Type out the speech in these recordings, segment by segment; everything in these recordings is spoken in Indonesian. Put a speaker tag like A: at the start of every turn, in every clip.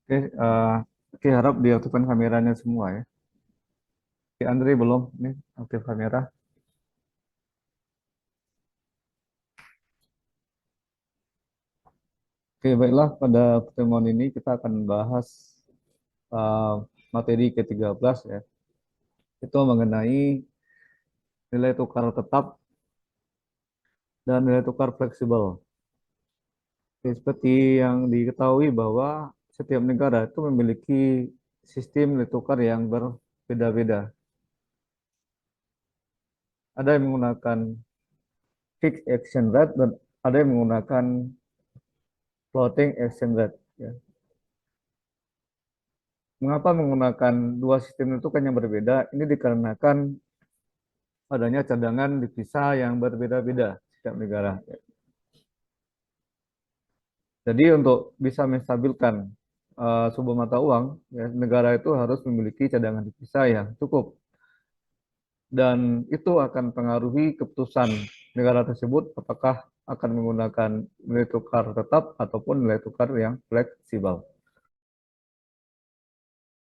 A: Oke, oke, harap diaktifkan kameranya semua ya. Oke, Andre belum nih aktif kamera. Oke, baiklah pada pertemuan ini kita akan bahas uh, materi ke-13 ya. Itu mengenai nilai tukar tetap dan nilai tukar fleksibel. Oke, seperti yang diketahui bahwa setiap negara itu memiliki sistem nilai tukar yang berbeda-beda. Ada yang menggunakan fixed exchange rate dan ada yang menggunakan floating exchange rate. Ya. Mengapa menggunakan dua sistem itu kan yang berbeda? Ini dikarenakan adanya cadangan devisa yang berbeda-beda setiap negara. Jadi untuk bisa menstabilkan sebuah mata uang, ya, negara itu harus memiliki cadangan devisa yang cukup. Dan itu akan pengaruhi keputusan negara tersebut apakah akan menggunakan nilai tukar tetap ataupun nilai tukar yang fleksibel.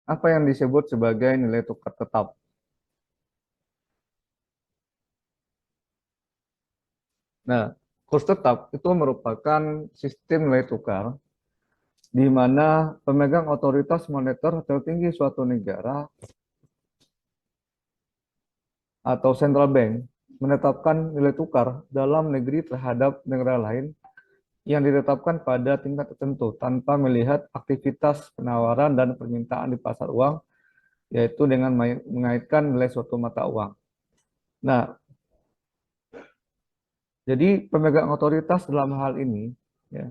A: Apa yang disebut sebagai nilai tukar tetap? Nah, kurs tetap itu merupakan sistem nilai tukar di mana pemegang otoritas moneter tertinggi suatu negara atau central bank menetapkan nilai tukar dalam negeri terhadap negara lain yang ditetapkan pada tingkat tertentu tanpa melihat aktivitas penawaran dan permintaan di pasar uang, yaitu dengan mengaitkan nilai suatu mata uang. Nah, jadi pemegang otoritas dalam hal ini ya,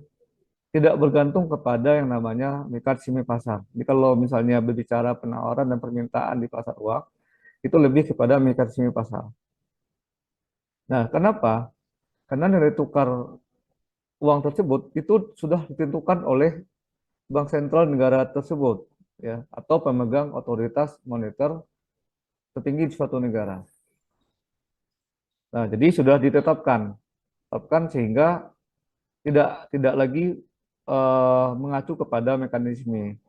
A: tidak bergantung kepada yang namanya mekanisme pasar. Jadi kalau misalnya berbicara penawaran dan permintaan di pasar uang, itu lebih kepada mekanisme pasar. Nah, kenapa? Karena nilai tukar uang tersebut itu sudah ditentukan oleh bank sentral negara tersebut, ya, atau pemegang otoritas moneter tertinggi di suatu negara. Nah, jadi sudah ditetapkan sehingga tidak lagi mengacu kepada mekanisme.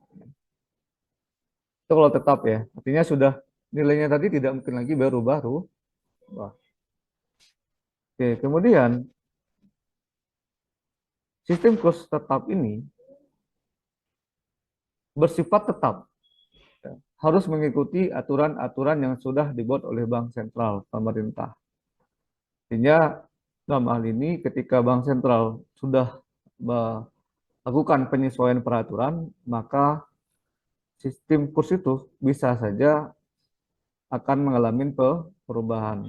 A: Itu kalau tetap ya, artinya sudah nilainya tadi tidak mungkin lagi baru-baru. Oke, kemudian sistem kurs tetap ini bersifat tetap, ya, harus mengikuti aturan-aturan yang sudah dibuat oleh bank sentral pemerintah. Artinya dalam hal ini ketika bank sentral sudah melakukan penyesuaian peraturan, maka sistem kurs itu bisa saja akan mengalami perubahan.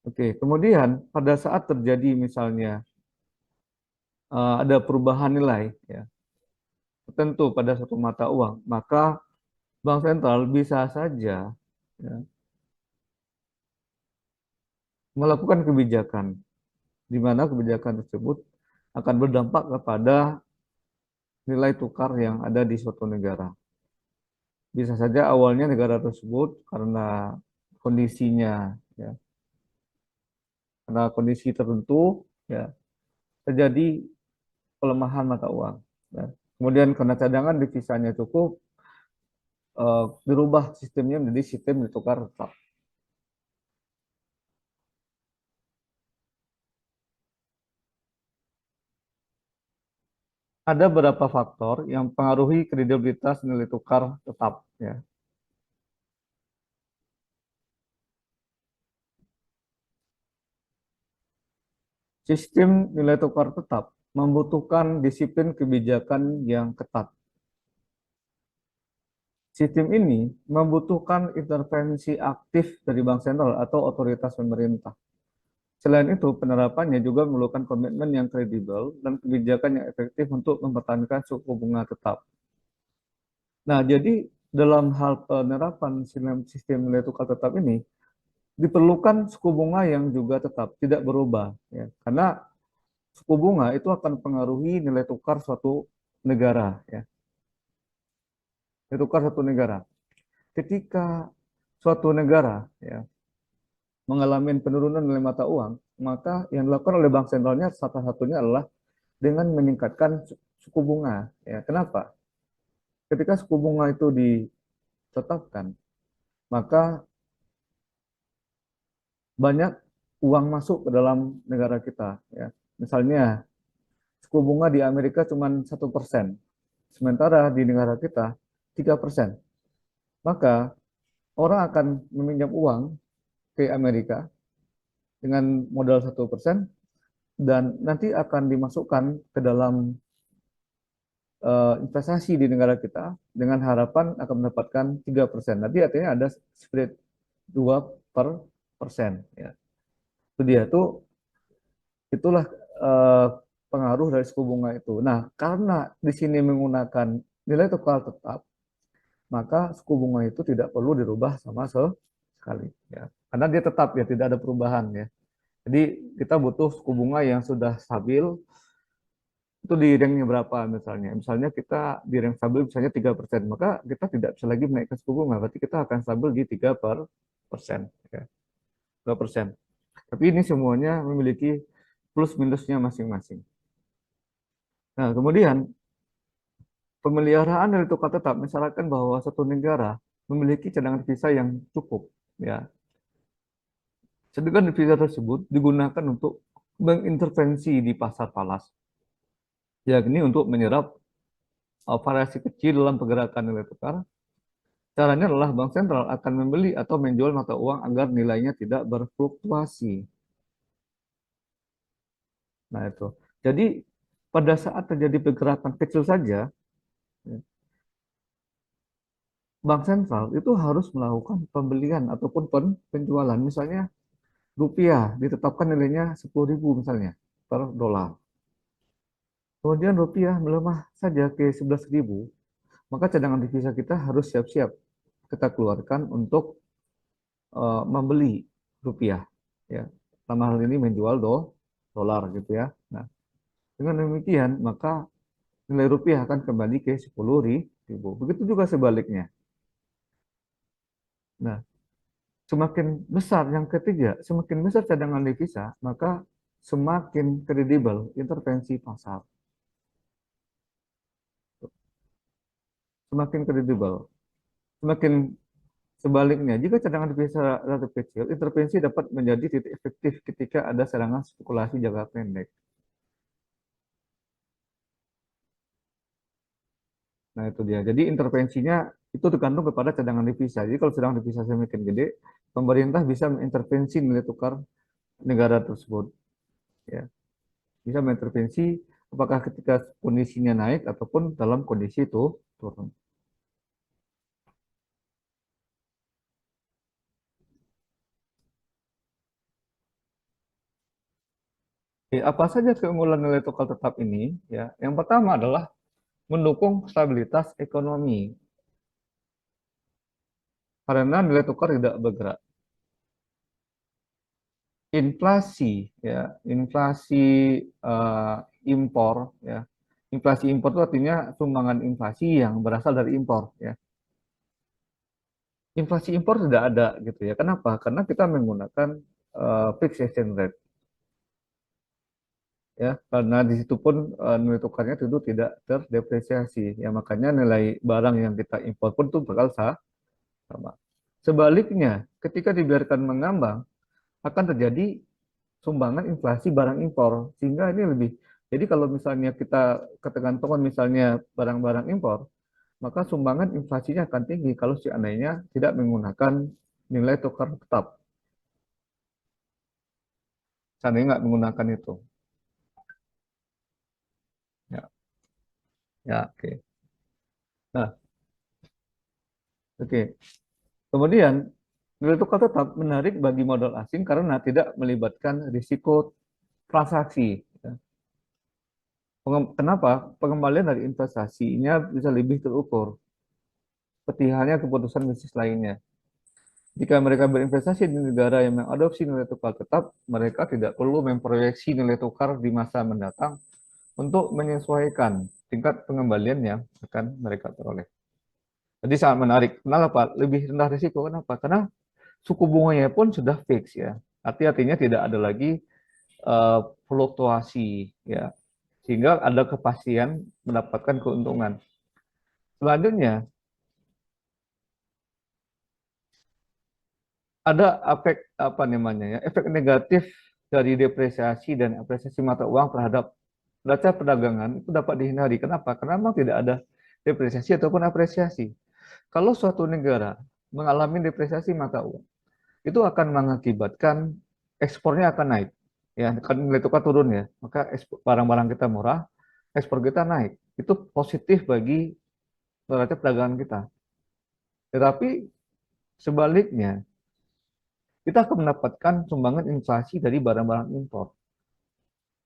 A: Oke, kemudian pada saat terjadi misalnya ada perubahan nilai ya, tertentu pada satu mata uang, maka bank sentral bisa saja ya, melakukan kebijakan di mana kebijakan tersebut akan berdampak kepada nilai tukar yang ada di suatu negara. Bisa saja awalnya negara tersebut karena kondisinya ya, karena kondisi tertentu ya terjadi pelemahan mata uang. Ya. Kemudian karena cadangan devisanya cukup, dirubah sistemnya menjadi sistem ditukar tetap. Ada beberapa faktor yang mempengaruhi kredibilitas nilai tukar tetap. Ya. Sistem nilai tukar tetap membutuhkan disiplin kebijakan yang ketat. Sistem ini membutuhkan intervensi aktif dari bank sentral atau otoritas pemerintah. Selain itu, penerapannya juga memerlukan komitmen yang kredibel dan kebijakan yang efektif untuk mempertahankan suku bunga tetap. Nah, jadi dalam hal penerapan sistem nilai tukar tetap ini, diperlukan suku bunga yang juga tetap tidak berubah. Ya. Karena suku bunga itu akan mempengaruhi nilai tukar suatu negara. Ya. Nilai tukar suatu negara. Ketika suatu negara ya, mengalami penurunan nilai mata uang, maka yang dilakukan oleh bank sentralnya salah satunya adalah dengan meningkatkan suku bunga. Ya, kenapa? Ketika suku bunga itu ditetapkan, maka banyak uang masuk ke dalam negara kita. Ya. Misalnya, suku bunga di Amerika cuma 1%, sementara di negara kita 3%. Maka orang akan meminjam uang ke Amerika dengan modal 1%, dan nanti akan dimasukkan ke dalam investasi di negara kita dengan harapan akan mendapatkan 3%. Nanti artinya ada spread 2%. Ya. Itu dia tuh, itulah eh, pengaruh dari suku bunga itu. Nah, karena di sini menggunakan nilai tukar tetap, maka suku bunga itu tidak perlu dirubah sama sekali. Ya. Karena dia tetap ya, tidak ada perubahan ya. Jadi kita butuh suku bunga yang sudah stabil, itu di ranknya berapa misalnya. Misalnya kita di rank stabil misalnya 3%, maka kita tidak bisa lagi menaikkan suku bunga, berarti kita akan stabil di 3%. Ya. 2%. Tapi ini semuanya memiliki plus minusnya masing-masing. Nah, kemudian pemeliharaan nilai tukar tetap mensyaratkan bahwa satu negara memiliki cadangan devisa yang cukup. Ya. Sedangkan devisa tersebut digunakan untuk mengintervensi di pasar falas, yakni untuk menyerap variasi kecil dalam pergerakan nilai tukar. Caranya adalah bank sentral akan membeli atau menjual mata uang agar nilainya tidak berfluktuasi. Nah, itu. Jadi, pada saat terjadi pergerakan kecil saja, ya, bank sentral itu harus melakukan pembelian ataupun penjualan. Misalnya, rupiah ditetapkan nilainya 10.000 misalnya per dolar. Kemudian rupiah melemah saja ke 11.000, maka cadangan devisa kita harus siap-siap kita keluarkan untuk membeli rupiah. Ya, dalam hal ini menjual dolar gitu ya. Nah, dengan demikian maka nilai rupiah akan kembali ke 10.000. Begitu juga sebaliknya. Nah, semakin besar yang ketiga, semakin besar cadangan devisa, maka semakin kredibel intervensi pasar. Semakin kredibel. Semakin sebaliknya, jika cadangan devisa relatif kecil, intervensi dapat menjadi titik efektif ketika ada serangan spekulasi jangka pendek. Nah, itu dia. Jadi intervensinya itu tergantung kepada cadangan devisa. Jadi kalau cadangan devisa semakin gede, pemerintah bisa mengintervensi nilai tukar negara tersebut. Ya, bisa mengintervensi apakah ketika kondisinya naik ataupun dalam kondisi itu turun. Oke, apa saja keunggulan nilai tukar tetap ini? Ya, yang pertama adalah mendukung stabilitas ekonomi karena nilai tukar tidak bergerak. Inflasi, ya, inflasi eh, impor, ya, inflasi impor itu artinya sumbangan inflasi yang berasal dari impor, ya. Inflasi impor tidak ada gitu ya. Kenapa? Karena kita menggunakan fixed exchange rate, ya. Karena di situ pun nilai tukarnya tentu tidak terdepresiasi, ya. Makanya nilai barang yang kita impor pun itu bakal sama. Sebaliknya, ketika dibiarkan mengambang, akan terjadi sumbangan inflasi barang impor, sehingga ini lebih. Jadi kalau misalnya kita ketergantungan misalnya barang-barang impor, maka sumbangan inflasinya akan tinggi kalau seandainya tidak menggunakan nilai tukar tetap. Seandainya nggak menggunakan itu. Ya, ya, oke. Nah, oke. Kemudian nilai tukar tetap menarik bagi modal asing karena tidak melibatkan risiko transaksi. Ya. Kenapa? Pengembalian dari investasinya bisa lebih terukur, seperti halnya keputusan bisnis lainnya. Jika mereka berinvestasi di negara yang mengadopsi nilai tukar tetap, mereka tidak perlu memproyeksi nilai tukar di masa mendatang untuk menyesuaikan tingkat pengembalian yang akan mereka peroleh. Jadi sangat menarik. Kenapa? Lebih rendah risiko. Kenapa? Karena suku bunganya pun sudah fix ya. Artinya tidak ada lagi fluktuasi ya. Sehingga ada kepastian mendapatkan keuntungan. Selanjutnya, ada efek apa namanya ya, efek negatif dari depresiasi dan apresiasi mata uang terhadap neraca perdagangan itu dapat dihindari. Kenapa? Karena memang tidak ada depresiasi ataupun apresiasi. Kalau suatu negara mengalami depresiasi mata uang, itu akan mengakibatkan ekspornya akan naik. Ya, kan nilai tukar turun ya, maka barang-barang kita murah, ekspor kita naik. Itu positif bagi neraca perdagangan kita. Tetapi sebaliknya, kita akan mendapatkan sumbangan inflasi dari barang-barang impor.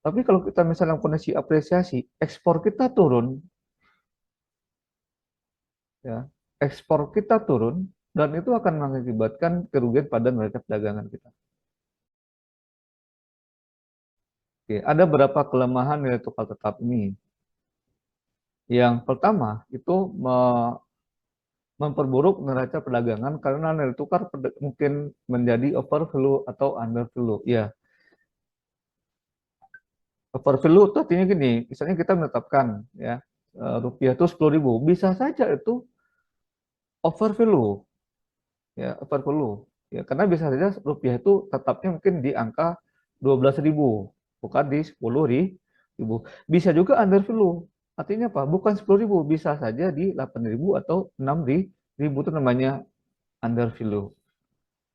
A: Tapi kalau kita misalnya kondisi apresiasi, ekspor kita turun, ya, ekspor kita turun, dan itu akan mengakibatkan kerugian pada neraca perdagangan kita. Oke, ada beberapa kelemahan nilai tukar tetap ini. Yang pertama itu memperburuk neraca perdagangan karena nilai tukar mungkin menjadi overvalue atau undervalue. Ya, overvalue itu artinya gini, misalnya kita menetapkan ya rupiah itu 10.000, bisa saja itu overvalue, ya overvalue. Ya, karena bisa saja rupiah itu tetapnya mungkin di angka 12.000, bukan di 10.000. Bisa juga undervalue. Artinya apa? Bukan 10.000, bisa saja di 8.000 atau 6.000, itu namanya undervalue.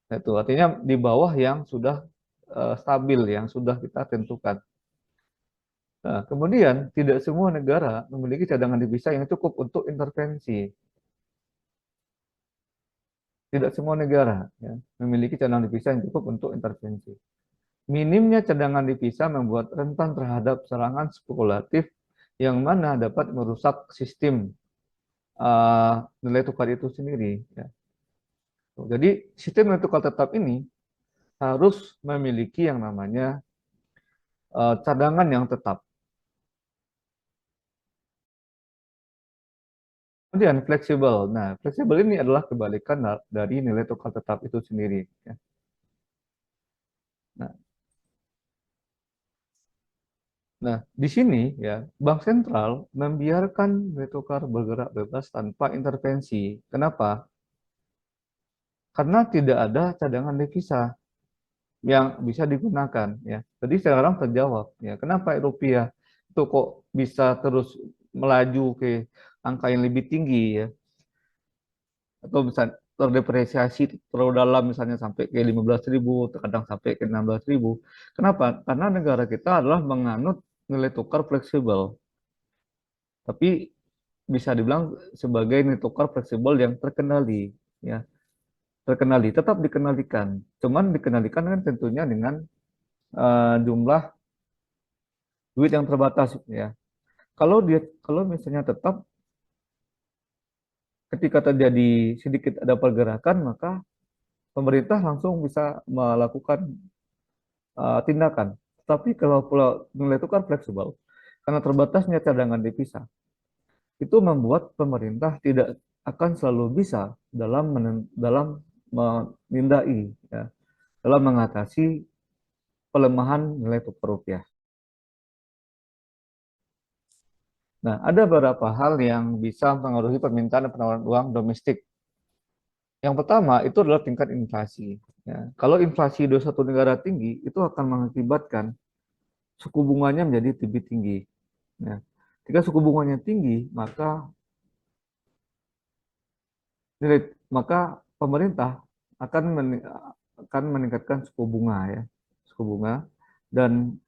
A: Itu artinya di bawah yang sudah stabil, yang sudah kita tentukan. Nah, kemudian tidak semua negara memiliki cadangan devisa yang cukup untuk intervensi. Tidak semua negara ya, memiliki cadangan devisa yang cukup untuk intervensi. Minimnya cadangan devisa membuat rentan terhadap serangan spekulatif yang mana dapat merusak sistem nilai tukar itu sendiri. Ya. Jadi sistem nilai tukar tetap ini harus memiliki yang namanya cadangan yang tetap. Kemudian fleksibel. Nah, fleksibel ini adalah kebalikan dari nilai tukar tetap itu sendiri. Ya. Nah, nah, di sini ya bank sentral membiarkan nilai tukar bergerak bebas tanpa intervensi. Kenapa? Karena tidak ada cadangan devisa yang bisa digunakan. Ya, jadi sekarang terjawab. Ya, kenapa rupiah itu kok bisa terus melaju ke angka yang lebih tinggi ya? Atau bisa terdepresiasi terlalu dalam misalnya sampai ke 15.000, terkadang sampai ke 16.000. Kenapa? Karena negara kita adalah menganut nilai tukar fleksibel. Tapi bisa dibilang sebagai nilai tukar fleksibel yang terkendali, ya. Terkendali, tetap dikendalikan. Cuman dikendalikan kan tentunya dengan jumlah duit yang terbatas, ya. Kalau misalnya tetap ketika terjadi sedikit ada pergerakan, maka pemerintah langsung bisa melakukan tindakan. Tapi kalau nilai tukar fleksibel, karena terbatasnya cadangan devisa, itu membuat pemerintah tidak akan selalu bisa dalam menindai, ya, dalam mengatasi pelemahan nilai tukar rupiah. Nah, ada beberapa hal yang bisa mempengaruhi permintaan dan penawaran uang domestik. Yang pertama itu adalah tingkat inflasi. Ya, kalau inflasi di suatu negara tinggi, itu akan mengakibatkan suku bunganya menjadi lebih tinggi. Ya. Jika suku bunganya tinggi, maka pemerintah akan meningkatkan suku bunga ya, suku bunga, dan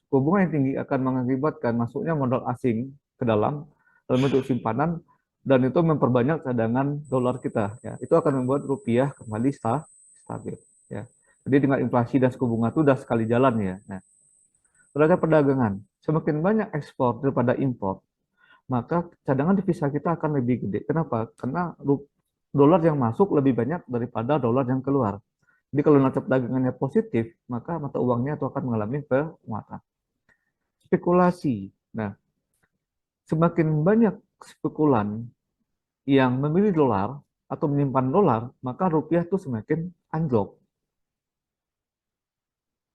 A: suku bunga yang tinggi akan mengakibatkan masuknya modal asing ke dalam bentuk simpanan, dan itu memperbanyak cadangan dolar kita ya. Itu akan membuat rupiah kembali stabil ya. Jadi dengan inflasi dan suku bunga itu sudah sekali jalan ya. Nah, terhadap perdagangan, semakin banyak ekspor daripada impor, maka cadangan devisa kita akan lebih gede. Kenapa? Karena dolar yang masuk lebih banyak daripada dolar yang keluar. Jadi kalau neraca perdagangannya positif, maka mata uangnya itu akan mengalami penguatan. Spekulasi. Nah, semakin banyak spekulan yang memilih dolar, atau menyimpan dolar, maka rupiah tuh semakin anjlok.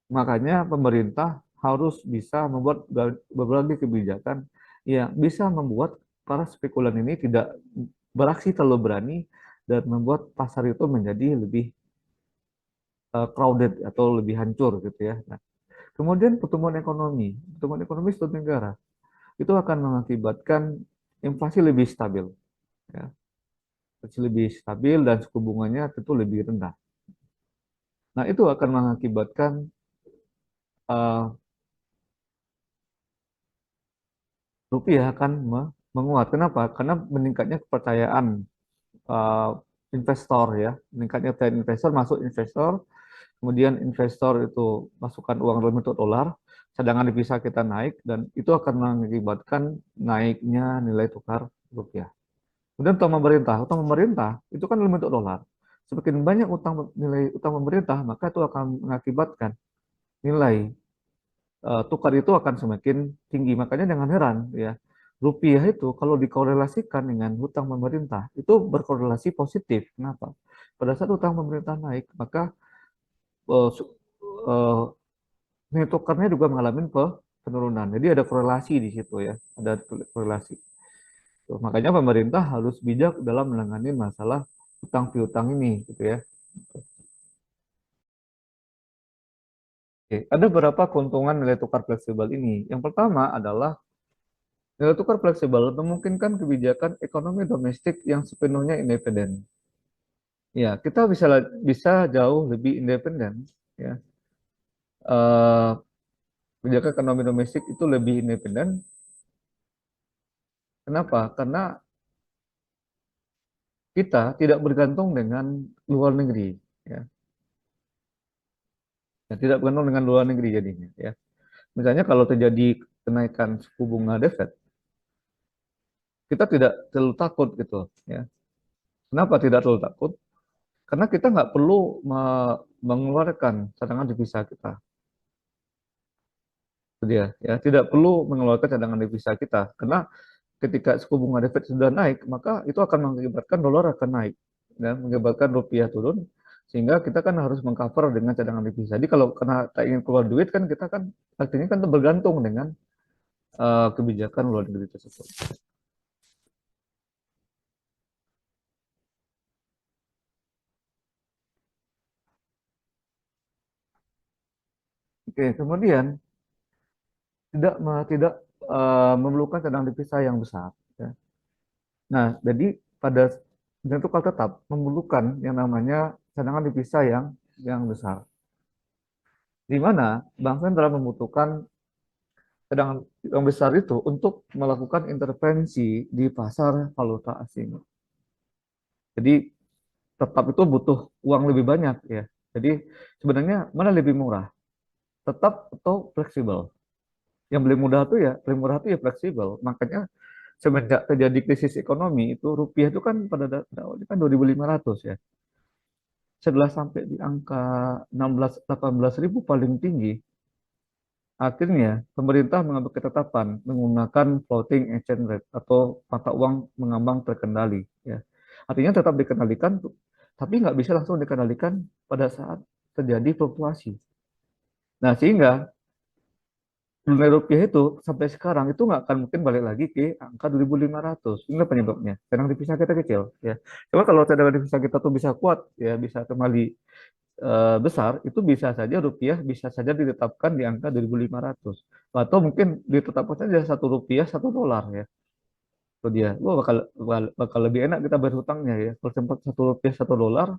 A: Makanya pemerintah harus bisa membuat berbagai kebijakan yang bisa membuat para spekulan ini tidak beraksi terlalu berani dan membuat pasar itu menjadi lebih crowded atau lebih hancur gitu ya. Nah, kemudian pertumbuhan ekonomi suatu negara itu akan mengakibatkan inflasi lebih stabil, ya. Inflasi lebih stabil dan suku bunganya tentu lebih rendah. Nah, itu akan mengakibatkan uh, rupiah akan menguat. Kenapa? Karena meningkatnya kepercayaan uh, investor ya, meningkatnya kepercayaan investor, masuk investor, kemudian investor itu masukkan uang dalam bentuk dolar, cadangan devisa kita naik, dan itu akan mengakibatkan naiknya nilai tukar rupiah. Kemudian utang pemerintah itu kan dalam bentuk dolar. Semakin banyak nilai utang pemerintah, maka itu akan mengakibatkan nilai tukar itu akan semakin tinggi. Makanya jangan heran ya, rupiah itu kalau dikorelasikan dengan hutang pemerintah itu berkorelasi positif. Kenapa? Pada saat hutang pemerintah naik, maka uh, uh, nilai tukarnya juga mengalami penurunan. Jadi ada korelasi di situ ya, ada korelasi. Tuh, makanya pemerintah harus bijak dalam menangani masalah hutang piutang ini, gitu ya. Oke, ada beberapa keuntungan nilai tukar fleksibel ini. Yang pertama adalah nilai tukar fleksibel memungkinkan kebijakan ekonomi domestik yang sepenuhnya independen. Ya, kita bisa jauh lebih independen. Ya, Eh, kebijakan ekonomi domestik itu lebih independen. Kenapa? Karena kita tidak bergantung dengan luar negeri. Ya, ya tidak bergantung dengan luar negeri jadinya. Ya, misalnya kalau terjadi kenaikan suku bunga The Fed, kita tidak terlalu takut gitu. Ya, kenapa tidak terlalu takut? Karena kita nggak perlu mengeluarkan cadangan devisa kita. Itu dia, ya tidak perlu mengeluarkan cadangan devisa kita karena ketika suku bunga The Fed sudah naik maka itu akan mengakibatkan dolar akan naik dan mengakibatkan rupiah turun sehingga kita kan harus mengcover dengan cadangan devisa. Jadi kalau karena tak ingin keluar duit kan kita kan artinya kan bergantung dengan kebijakan luar negeri tersebut. Oke, kemudian tidak memerlukan cadangan devisa yang besar. Ya. Nah, jadi pada nilai tukar tetap memerlukan yang namanya cadangan devisa yang besar. Di mana bank sentral membutuhkan cadangan yang besar itu untuk melakukan intervensi di pasar valuta asing. Jadi tetap itu butuh uang lebih banyak ya. Jadi sebenarnya mana lebih murah? Tetap atau fleksibel? Yang paling murah tuh ya fleksibel. Makanya semenjak terjadi krisis ekonomi itu rupiah itu kan pada awalnya kan 2.500 ya. Setelah sampai di angka 16 ribu paling tinggi, akhirnya pemerintah mengambil ketetapan menggunakan floating exchange rate atau mata uang mengambang terkendali. Ya. Artinya tetap dikendalikan, tapi nggak bisa langsung dikendalikan pada saat terjadi fluktuasi. Nah, sehingga nilai rupiah itu sampai sekarang itu nggak akan mungkin balik lagi ke angka 2.500. Ini penyebabnya. Cadangan devisa kita kecil. Ya. Coba kalau cadangan devisa kita tuh bisa kuat, ya bisa kembali besar, itu bisa saja rupiah bisa saja ditetapkan di angka 2.500. Atau mungkin ditetapkan saja Rp1 1 dolar ya. Itu dia. Wah, bakal lebih enak kita berhutangnya ya. Kalau sempat Rp1 1 dolar,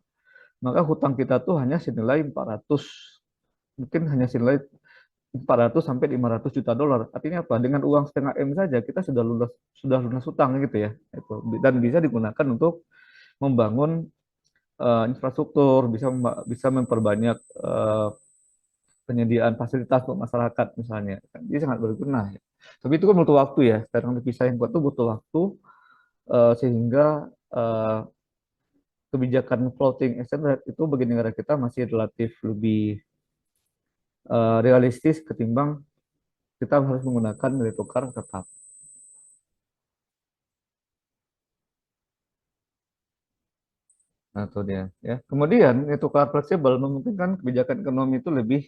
A: maka hutang kita tuh hanya senilai 400, mungkin hanya senilai 400 sampai 500 juta dolar. Artinya apa? Dengan uang setengah M saja kita sudah lunas hutang gitu ya. Itu dan bisa digunakan untuk membangun infrastruktur, bisa memperbanyak penyediaan fasilitas untuk masyarakat misalnya. Jadi sangat berguna ya. Tapi itu kan butuh waktu ya. Sekarang devisa yang kuat itu butuh waktu sehingga eh, kebijakan floating exchange rate itu bagi negara kita masih relatif lebih realistis ketimbang kita harus menggunakan nilai tukar tetap. Nah, itu dia. Ya. Kemudian, nilai tukar fleksibel memungkinkan kebijakan ekonomi itu lebih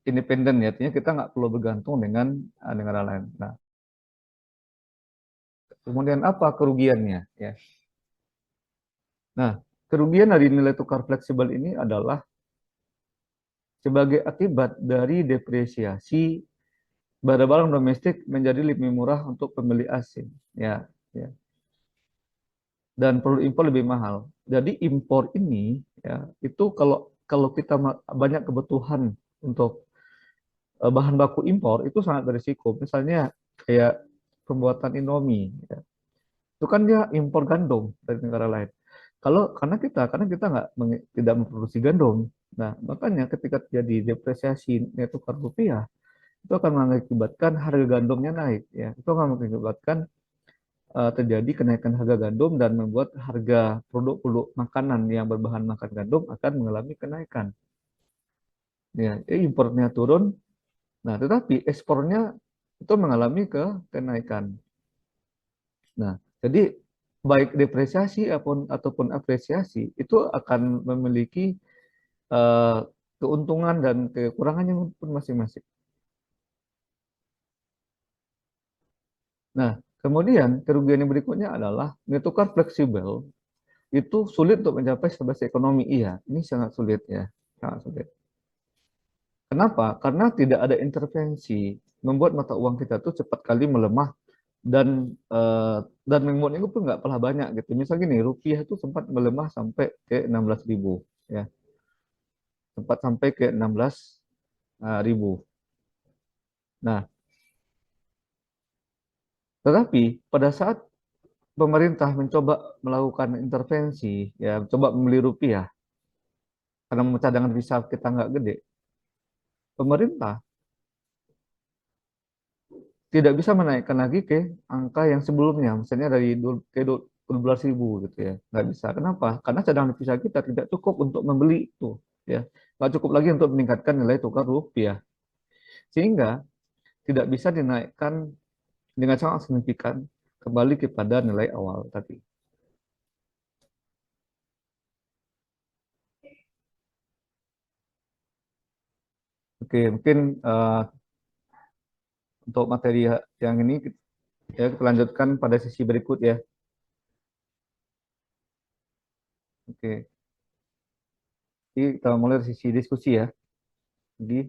A: independen ya. Artinya kita nggak perlu bergantung dengan negara lain. Nah, kemudian apa kerugiannya? Ya. Nah, kerugian dari nilai tukar fleksibel ini adalah sebagai akibat dari depresiasi barang-barang domestik menjadi lebih murah untuk pembeli asing. Ya, ya. Dan produk impor lebih mahal. Jadi impor ini ya itu kalau kalau kita banyak kebutuhan untuk bahan baku impor itu sangat berisiko. Misalnya kayak pembuatan Indomie, ya. Itu kan dia impor gandum dari negara lain. Karena kita nggak tidak memproduksi gandum. Nah, makanya ketika terjadi depresiasi nilai tukar rupiah, itu akan mengakibatkan harga gandumnya naik. Ya, itu akan mengakibatkan terjadi kenaikan harga gandum dan membuat harga produk-produk makanan yang berbahan makan gandum akan mengalami kenaikan. Ya, impornya turun, nah tetapi ekspornya itu mengalami kenaikan. Nah, jadi baik depresiasi ataupun apresiasi itu akan memiliki eh, keuntungan dan kekurangannya pun masing-masing. Nah, kemudian kerugian yang berikutnya adalah nilai tukar fleksibel itu sulit untuk mencapai stabilitas ekonomi. Iya, ini sangat sulit ya, sangat sulit. Kenapa? Karena tidak ada intervensi membuat mata uang kita tuh cepat kali melemah dan dan menguatnya itu pun nggak pernah banyak gitu. Misalnya gini, rupiah itu sempat melemah sampai ke 16.000 ya, sempat sampai ke 16.000. Nah, tetapi pada saat pemerintah mencoba melakukan intervensi, ya, mencoba membeli rupiah karena cadangan devisa kita nggak gede, pemerintah tidak bisa menaikkan lagi ke angka yang sebelumnya, misalnya dari ke 12.000 gitu ya, nggak bisa. Kenapa? Karena cadangan devisa kita tidak cukup untuk membeli itu, ya, nggak cukup lagi untuk meningkatkan nilai tukar rupiah, sehingga tidak bisa dinaikkan dengan sangat signifikan kembali kepada nilai awal tadi. Oke, mungkin untuk materi yang ini ya kita lanjutkan pada sesi berikut ya. Oke, jadi kita mulai dari sesi diskusi ya. Jadi